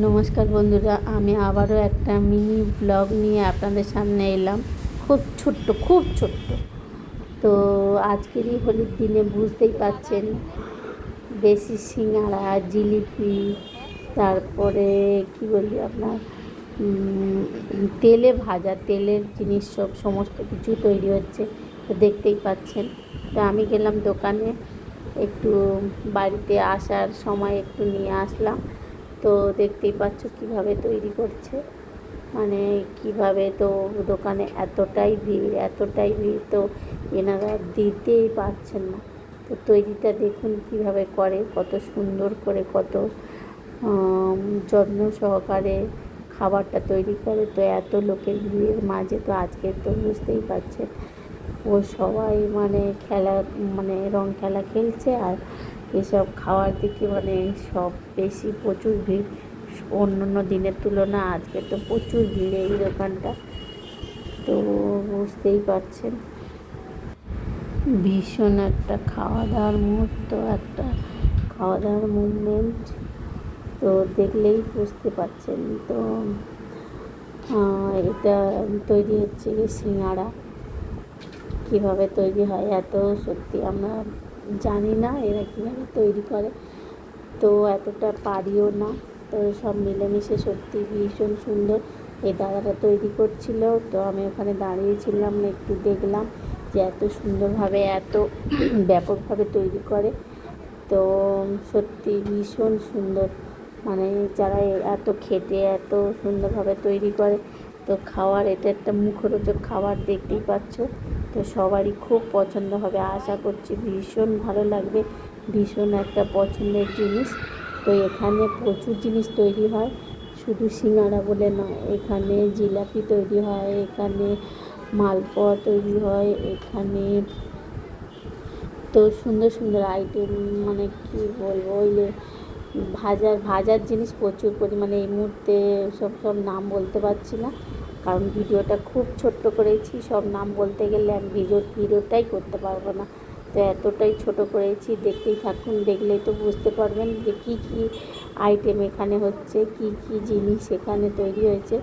নমস্কার বন্ধুরা, আমি আবারও একটা মিনি ব্লগ নিয়ে আপনাদের সামনে এলাম। খুব ছোট্ট। তো আজকেরই হোলির দিনে বুঝতেই পারছেন, বেশি সিঙ্গাড়া, জিলিপি, তারপরে কি বলি আপনার তেলে ভাজা, তেলের জিনিস সমস্ত কিছু তৈরি হচ্ছে। তো দেখতেই পাচ্ছেন। তো আমি গেলাম দোকানে, একটু বাড়িতে আসার সময় একটু নিয়ে আসলাম। তো দেখতেই পাচ্ছ কিভাবে তৈরি করছে, মানে কিভাবে। তো দোকানে এতটাই ভিড়, তো এনারা দিতেই পারছেন না। তো তৈরিটা দেখুন কিভাবে করে, কত সুন্দর করে, কত যত্ন সহকারে খাবারটা তৈরি করে। তো এত লোকের ভিড়ের মাঝে তো আজকে তো বুঝতেই পারছেন, ও সবাই মানে রং খেলা খেলছে, আর এসব খাওয়ার দিকে সব বেশি প্রচুর ভিড়। অন্য দিনের তুলনা আজকে তো প্রচুর ভিড় এই দোকানটা। তো বুঝতেই পারছেন, ভীষণ একটা খাওয়া দাওয়ার মুহূর্ত, একটা খাওয়া দাওয়ার মুভমেন্ট। তো দেখলেই বুঝতে পারছেন। তো এটা তৈরি হচ্ছে সিঙ্গাড়া। কীভাবে তৈরি হয় এত সত্যি আমরা জানি না এরা কীভাবে তৈরি করে, তো এতটা পারিও না। তো সব মিলেমিশে সত্যি ভীষণ সুন্দর। এই দাদাটা তৈরি করছিল, তো আমি ওখানে দাঁড়িয়েছিলাম, একটু দেখলাম যে এত সুন্দরভাবে, এত ব্যাপকভাবে তৈরি করে। তো সত্যি ভীষণ সুন্দর, মানে যারা এত খেটে এত সুন্দরভাবে তৈরি করে, তো খাওয়ার এটা একটা মুখরোচক খাবার, দেখতেই পাচ্ছ। তো সবারই খুব পছন্দ হবে আশা করছি, ভীষণ ভালো লাগবে, ভীষণ একটা পছন্দের জিনিস। তো এখানে প্রচুর জিনিস তৈরি হয়, শুধু সিঙ্গাড়া বলে নয়, এখানে জিলাপি তৈরি হয়, এখানে মালপোয়া তৈরি হয়, এখানে তো সুন্দর সুন্দর আইটেম, মানে কি বলবো, ওই ভাজার জিনিস প্রচুর পরিমাণে। এই মুহূর্তে সব নাম বলতে পারছি না, কারণ ভিডিওটা খুব ছোট্ট করেছি, সব নাম বলতে গেলে আমি ভিডিওটাই করতে পারবো না। তো এতটাই ছোট করেছি, দেখতেই থাকুন, দেখলেই তো বুঝতে পারবেন যে কী কী আইটেম এখানে হচ্ছে, কি কি জিনিস এখানে তৈরি হয়েছে।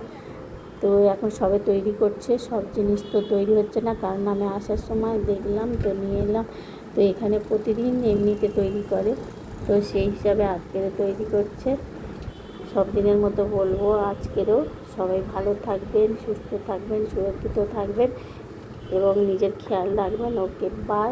তো এখন সবে তৈরি করছে, সব জিনিস তো তৈরি হচ্ছে না, কারণ আমি আসার সময় দেখলাম, তো নিয়ে এলাম। তো এখানে প্রতিদিন এমনিতে তৈরি করে, তো সেই হিসাবে আজকেরও তৈরি করছে। সব দিনের মতো বলবো আজকেরও, সবাই ভালো থাকবেন, সুস্থ থাকবেন, সুরক্ষিত থাকবেন এবং নিজের খেয়াল রাখবেন। ওকে, বাই।